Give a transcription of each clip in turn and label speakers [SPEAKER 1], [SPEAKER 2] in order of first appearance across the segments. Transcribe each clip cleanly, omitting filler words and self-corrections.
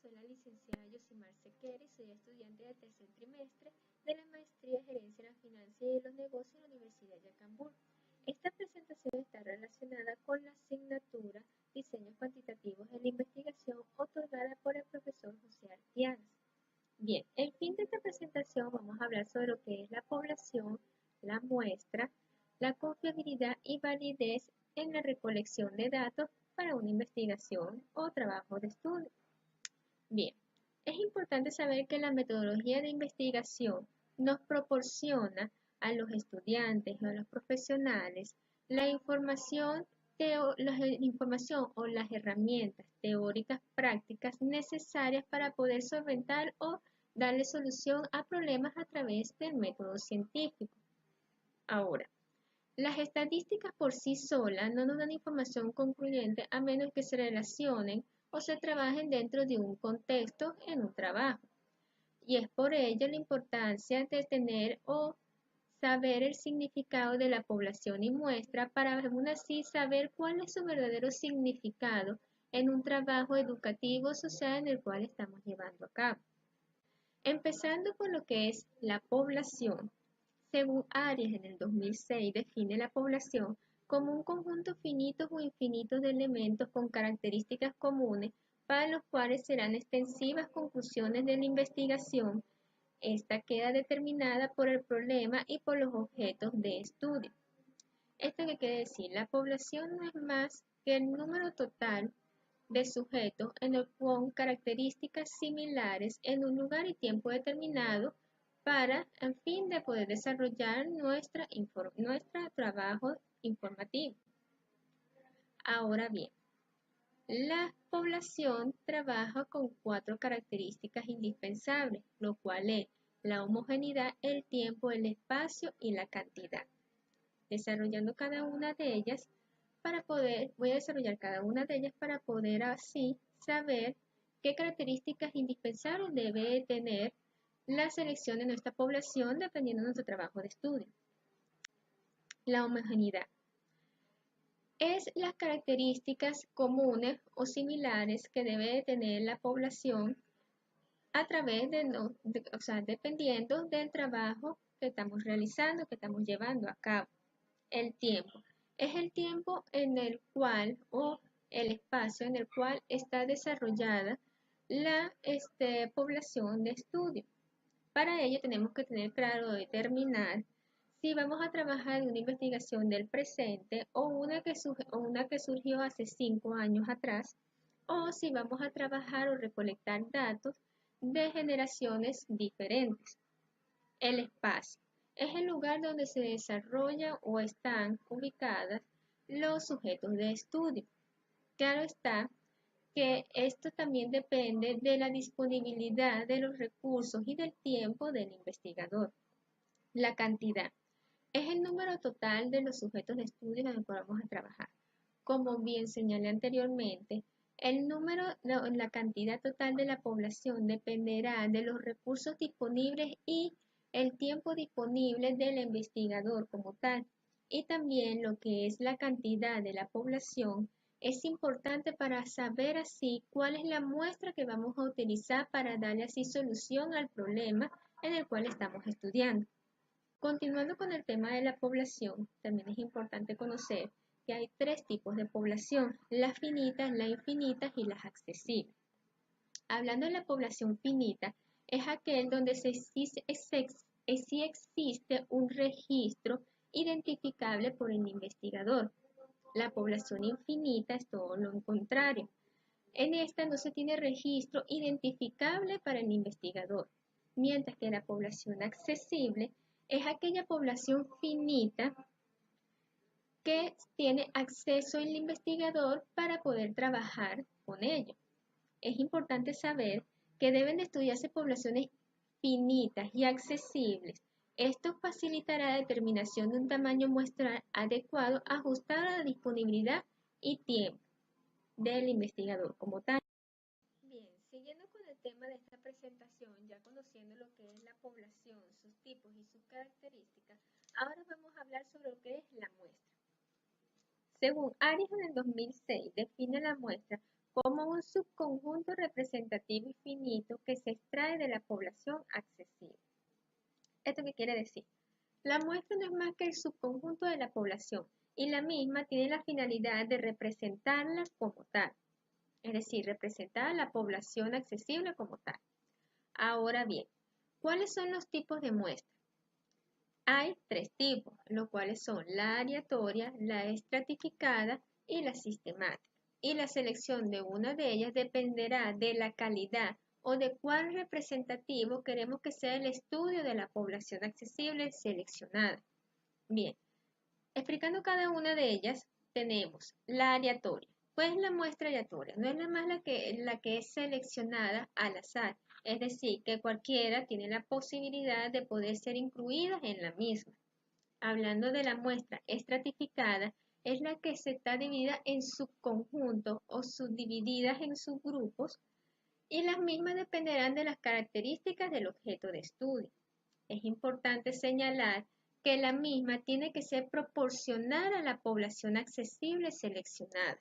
[SPEAKER 1] soy la licenciada Yosimar Sequera y soy estudiante del tercer trimestre de la Maestría en Gerencia de la Finanzas y de los Negocios en la Universidad de Yacambur. Esta presentación está relacionada con la asignatura Diseños Cuantitativos en la Investigación otorgada por el profesor José Artiagas. Bien, en fin de esta presentación vamos a hablar sobre lo que es la población, la muestra, la confiabilidad y validez en la recolección de datos para una investigación o trabajo de estudio. Bien, es importante saber que la metodología de investigación nos proporciona a los estudiantes o a los profesionales la información o las herramientas teóricas prácticas necesarias para poder solventar o darle solución a problemas a través del método científico. Ahora, las estadísticas por sí solas no nos dan información concluyente a menos que se relacionen o se trabajen dentro de un contexto en un trabajo. Y es por ello la importancia de tener o saber el significado de la población y muestra para aún así saber cuál es su verdadero significado en un trabajo educativo social en el cual estamos llevando a cabo. Empezando por lo que es la población. Según Arias en el 2006 define la población como un conjunto finito o infinito de elementos con características comunes para los cuales serán extensivas conclusiones de la investigación. Esta queda determinada por el problema y por los objetos de estudio. ¿Esto qué quiere decir? La población no es más que el número total de sujetos con características similares en un lugar y tiempo determinado para, a fin de poder desarrollar nuestro trabajo informativo. Ahora bien, la población trabaja con 4 características indispensables, lo cual es la homogeneidad, el tiempo, el espacio y la cantidad. Desarrollando cada una de ellas voy a desarrollar cada una de ellas para poder así saber qué características indispensables debe tener la selección de nuestra población dependiendo de nuestro trabajo de estudio. La homogeneidad es las características comunes o similares que debe tener la población a través dependiendo del trabajo que estamos realizando, que estamos llevando a cabo. El tiempo es el tiempo en el cual o el espacio en el cual está desarrollada la población de estudio. Para ello tenemos que tener claro determinar si vamos a trabajar en una investigación del presente o una que surgió hace 5 años atrás, o si vamos a trabajar o recolectar datos de generaciones diferentes. El espacio es el lugar donde se desarrollan o están ubicadas los sujetos de estudio. Claro está que esto también depende de la disponibilidad de los recursos y del tiempo del investigador. La cantidad es el número total de los sujetos de estudio en el cual vamos a trabajar. Como bien señalé anteriormente, la cantidad total de la población dependerá de los recursos disponibles y el tiempo disponible del investigador como tal. Y también lo que es la cantidad de la población es importante para saber así cuál es la muestra que vamos a utilizar para darle así solución al problema en el cual estamos estudiando. Continuando con el tema de la población, también es importante conocer que hay 3 tipos de población, las finitas, las infinitas y las accesibles. Hablando de la población finita, es aquel donde sí existe un registro identificable por el investigador. La población infinita es todo lo contrario. En esta no se tiene registro identificable para el investigador, mientras que la población accesible es aquella población finita que tiene acceso el investigador para poder trabajar con ello. Es importante saber que deben de estudiarse poblaciones finitas y accesibles. Esto facilitará la determinación de un tamaño muestral adecuado ajustado a la disponibilidad y tiempo del investigador como tal. Bien, siguiendo con el tema de esta presentación, ya conociendo lo que es la población, sus tipos y sus características, ahora vamos a hablar sobre lo que es la muestra. Según Arias en el 2006, define la muestra como un subconjunto representativo y finito que se extrae de la población accesible. ¿Esto qué quiere decir? La muestra no es más que el subconjunto de la población y la misma tiene la finalidad de representarla como tal, es decir, representar a la población accesible como tal. Ahora bien, ¿cuáles son los tipos de muestra? Hay tres tipos, los cuales son la aleatoria, la estratificada y la sistemática. Y la selección de una de ellas dependerá de la calidad o de cuál representativo queremos que sea el estudio de la población accesible seleccionada. Bien, explicando cada una de ellas, tenemos la aleatoria. ¿Cuál es la muestra aleatoria? No es nada más la que es seleccionada al azar, es decir, que cualquiera tiene la posibilidad de poder ser incluida en la misma. Hablando de la muestra estratificada, es la que se está dividida en subconjuntos o subdivididas en subgrupos y las mismas dependerán de las características del objeto de estudio. Es importante señalar que la misma tiene que ser proporcional a la población accesible seleccionada.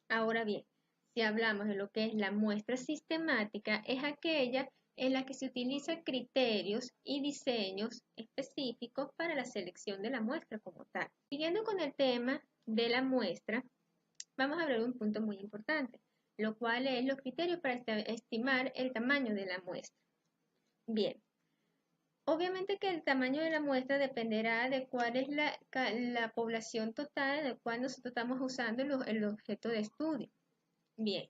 [SPEAKER 1] Ahora bien, si hablamos de lo que es la muestra sistemática, es aquella en la que se utilizan criterios y diseños específicos para la selección de la muestra como tal. Siguiendo con el tema de la muestra, vamos a hablar de un punto muy importante, lo cual es los criterios para estimar el tamaño de la muestra. Bien, obviamente que el tamaño de la muestra dependerá de cuál es la población total de cual nosotros estamos usando el objeto de estudio. Bien,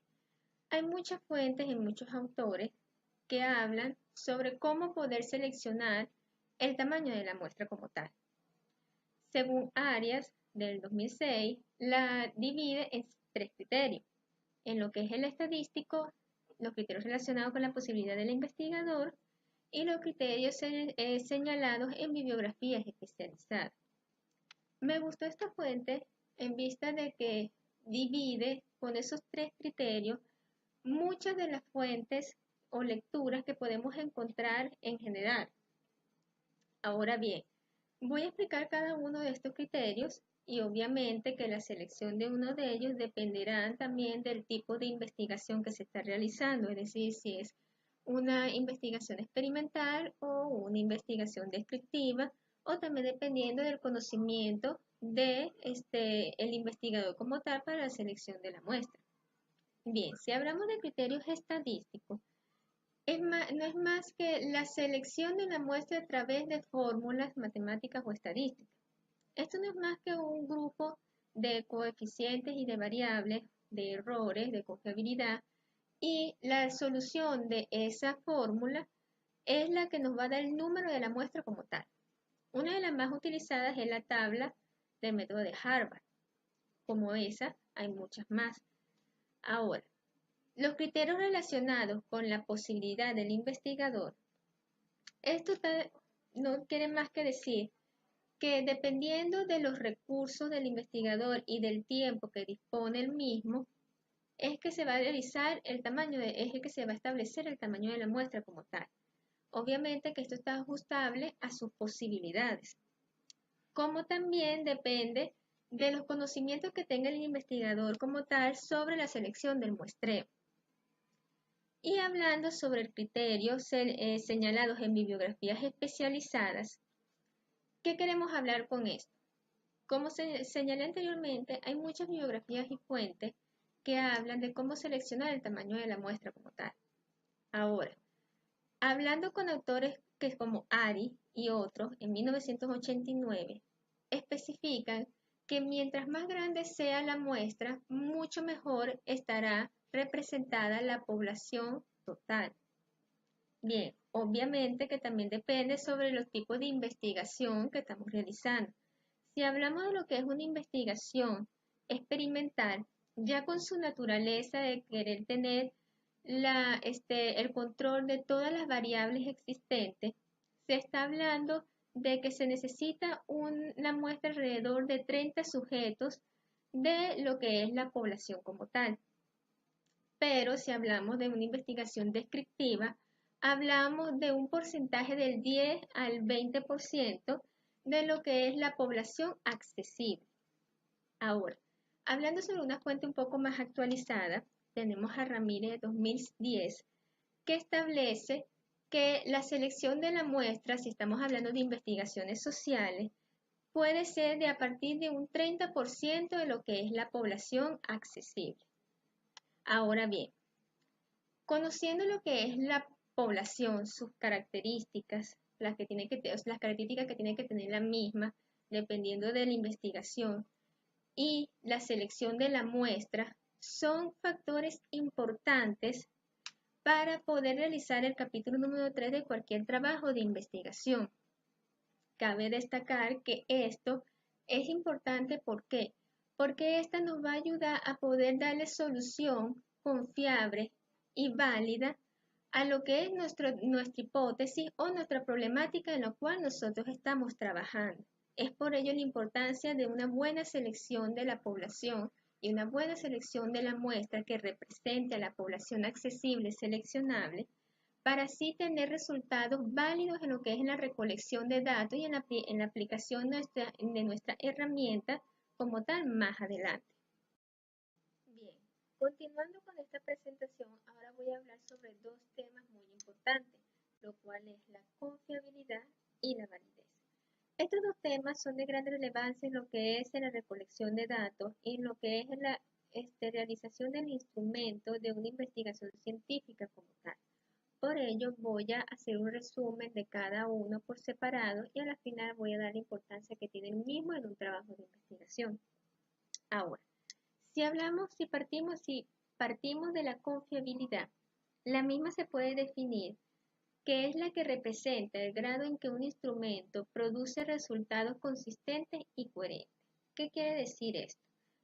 [SPEAKER 1] hay muchas fuentes y muchos autores que hablan sobre cómo poder seleccionar el tamaño de la muestra como tal. Según Arias, del 2006, la divide en tres criterios. En lo que es el estadístico, los criterios relacionados con la posibilidad del investigador y los criterios señalados en bibliografías especializadas. Me gustó esta fuente en vista de que divide con esos tres criterios muchas de las fuentes o lecturas que podemos encontrar en general. Ahora bien, voy a explicar cada uno de estos criterios y obviamente que la selección de uno de ellos dependerá también del tipo de investigación que se está realizando, es decir, si es una investigación experimental o una investigación descriptiva o también dependiendo del conocimiento de el investigador como tal para la selección de la muestra. Bien, si hablamos de criterios estadísticos, no es más que la selección de la muestra a través de fórmulas matemáticas o estadísticas. Esto no es más que un grupo de coeficientes y de variables, de errores, de confiabilidad, y la solución de esa fórmula es la que nos va a dar el número de la muestra como tal. Una de las más utilizadas es la tabla del método de Harvard. Como esa, hay muchas más. Ahora, los criterios relacionados con la posibilidad del investigador, esto no quiere más que decir que dependiendo de los recursos del investigador y del tiempo que dispone el mismo, es que se va a realizar es que se va a establecer el tamaño de la muestra como tal. Obviamente que esto está ajustable a sus posibilidades, como también depende de los conocimientos que tenga el investigador como tal sobre la selección del muestreo. Y hablando sobre el criterio señalados en bibliografías especializadas, ¿qué queremos hablar con esto? Como señalé anteriormente, hay muchas bibliografías y fuentes que hablan de cómo seleccionar el tamaño de la muestra como tal. Ahora, hablando con autores que como Ari y otros en 1989, especifican que mientras más grande sea la muestra, mucho mejor estará representada la población total. Bien, obviamente que también depende sobre los tipos de investigación que estamos realizando. Si hablamos de lo que es una investigación experimental, ya con su naturaleza de querer tener el control de todas las variables existentes, se está hablando de que se necesita una muestra alrededor de 30 sujetos de lo que es la población como tal. Pero si hablamos de una investigación descriptiva, hablamos de un porcentaje del 10 al 20% de lo que es la población accesible. Ahora, hablando sobre una fuente un poco más actualizada, tenemos a Ramírez de 2010, que establece que la selección de la muestra, si estamos hablando de investigaciones sociales, puede ser de a partir de un 30% de lo que es la población accesible. Ahora bien, conociendo lo que es la población, sus características, las características que tiene que tener la misma, dependiendo de la investigación, y la selección de la muestra, son factores importantes para poder realizar el capítulo número 3 de cualquier trabajo de investigación. Cabe destacar que esto es importante, ¿por qué? Porque esta nos va a ayudar a poder darle solución confiable y válida a lo que es nuestra hipótesis o nuestra problemática en la cual nosotros estamos trabajando. Es por ello la importancia de una buena selección de la población y una buena selección de la muestra que represente a la población accesible y seleccionable, para así tener resultados válidos en lo que es la recolección de datos y en la aplicación de nuestra herramienta como tal más adelante. Bien, continuando con esta presentación, ahora voy a hablar sobre dos temas muy importantes, lo cual es la confiabilidad y la validez. Estos dos temas son de gran relevancia en lo que es la recolección de datos y en lo que es la realización del instrumento de una investigación científica como tal. Por ello voy a hacer un resumen de cada uno por separado y a la final voy a dar la importancia que tiene el mismo en un trabajo de investigación. Ahora, si partimos de la confiabilidad, la misma se puede definir que es la que representa el grado en que un instrumento produce resultados consistentes y coherentes. ¿Qué quiere decir esto?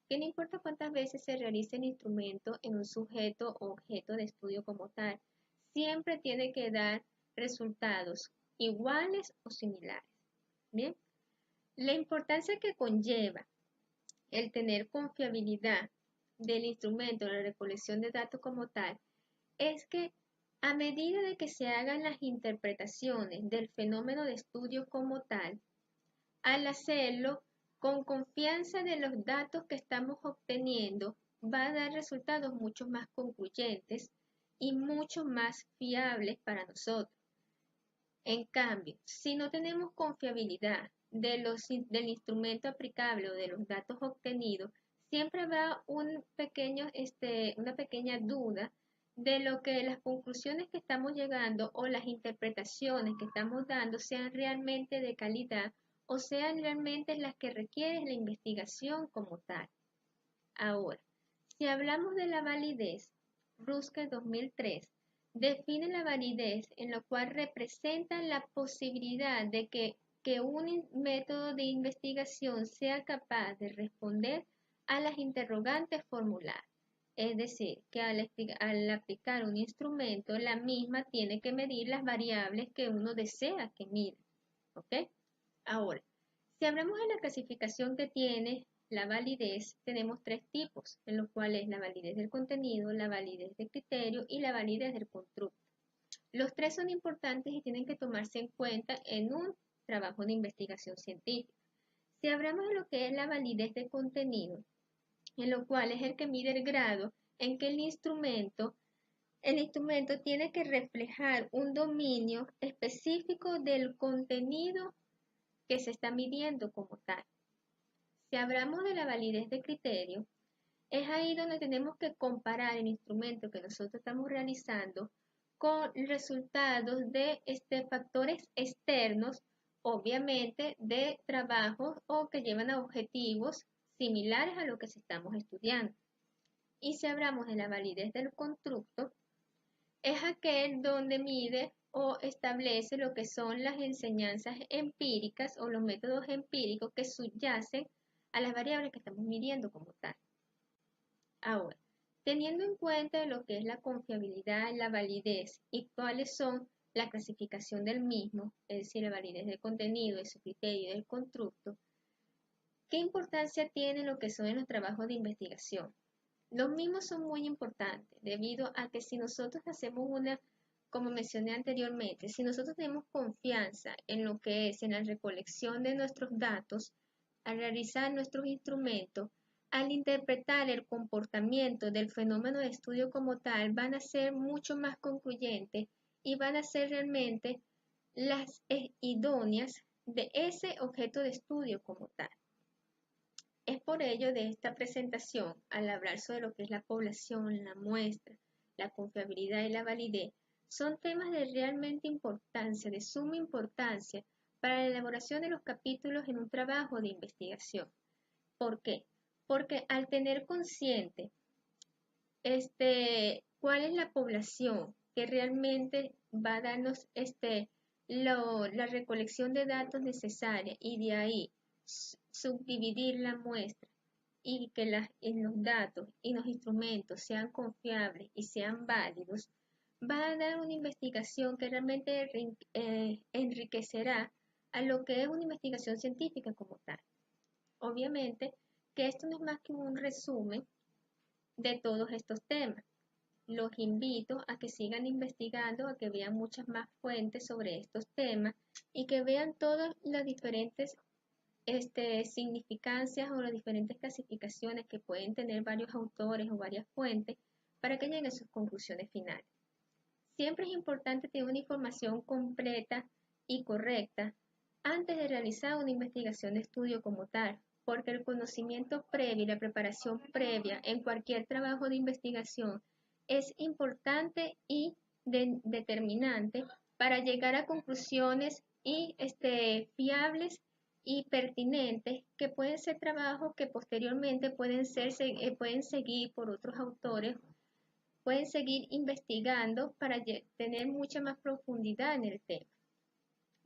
[SPEAKER 1] Que no importa cuántas veces se realice el instrumento en un sujeto o objeto de estudio como tal, siempre tiene que dar resultados iguales o similares. Bien, la importancia que conlleva el tener confiabilidad del instrumento, la recolección de datos como tal, es que a medida de que se hagan las interpretaciones del fenómeno de estudio como tal, al hacerlo con confianza de los datos que estamos obteniendo, va a dar resultados mucho más concluyentes y mucho más fiables para nosotros. En cambio, si no tenemos confiabilidad del instrumento aplicable o de los datos obtenidos, siempre habrá una pequeña duda de lo que las conclusiones que estamos llegando o las interpretaciones que estamos dando sean realmente de calidad o sean realmente las que requiere la investigación como tal. Ahora, si hablamos de la validez, Rusker 2003 define la validez en lo cual representa la posibilidad de que un método de investigación sea capaz de responder a las interrogantes formuladas. Es decir, que al aplicar un instrumento, la misma tiene que medir las variables que uno desea que mida. ¿Ok? Ahora, si hablamos de la clasificación que tiene la validez, tenemos tres tipos, en los cuales la validez del contenido, la validez del criterio y la validez del constructo. Los tres son importantes y tienen que tomarse en cuenta en un trabajo de investigación científica. Si hablamos de lo que es la validez de contenido, en lo cual es el que mide el grado en que el instrumento tiene que reflejar un dominio específico del contenido que se está midiendo como tal. Si hablamos de la validez de criterio, es ahí donde tenemos que comparar el instrumento que nosotros estamos realizando con resultados de factores externos, obviamente de trabajos o que llevan a objetivos similares a lo que estamos estudiando. Y si hablamos de la validez del constructo, es aquel donde mide o establece lo que son las enseñanzas empíricas o los métodos empíricos que subyacen a las variables que estamos midiendo como tal. Ahora, teniendo en cuenta lo que es la confiabilidad, la validez y cuáles son la clasificación del mismo, es decir, la validez del contenido, de su criterio y del constructo, ¿qué importancia tiene lo que son en los trabajos de investigación? Los mismos son muy importantes debido a que si nosotros hacemos como mencioné anteriormente, si nosotros tenemos confianza en lo que es en la recolección de nuestros datos, al realizar nuestros instrumentos, al interpretar el comportamiento del fenómeno de estudio como tal, van a ser mucho más concluyentes y van a ser realmente las idóneas de ese objeto de estudio como tal. Es por ello de esta presentación, al hablar sobre lo que es la población, la muestra, la confiabilidad y la validez, son temas de realmente importancia, de suma importancia para la elaboración de los capítulos en un trabajo de investigación. ¿Por qué? Porque al tener consciente cuál es la población que realmente va a darnos la recolección de datos necesaria y de ahí subdividir la muestra y que los datos y los instrumentos sean confiables y sean válidos, va a dar una investigación que realmente enriquecerá a lo que es una investigación científica como tal. Obviamente que esto no es más que un resumen de todos estos temas. Los invito a que sigan investigando, a que vean muchas más fuentes sobre estos temas y que vean todas las diferentes significancias o las diferentes clasificaciones que pueden tener varios autores o varias fuentes para que lleguen a sus conclusiones finales. Siempre es importante tener una información completa y correcta antes de realizar una investigación de estudio como tal, porque el conocimiento previo y la preparación previa en cualquier trabajo de investigación es importante y determinante para llegar a conclusiones y fiables y pertinentes que pueden ser trabajos que posteriormente pueden seguir por otros autores, pueden seguir investigando para tener mucha más profundidad en el tema.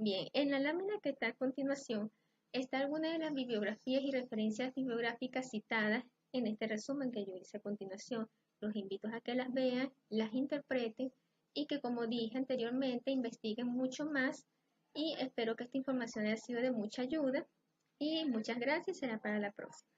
[SPEAKER 1] Bien, en la lámina que está a continuación está alguna de las bibliografías y referencias bibliográficas citadas en este resumen que yo hice a continuación. Los invito a que las vean, las interpreten y que, como dije anteriormente, investiguen mucho más, y espero que esta información haya sido de mucha ayuda y muchas gracias. Será para la próxima.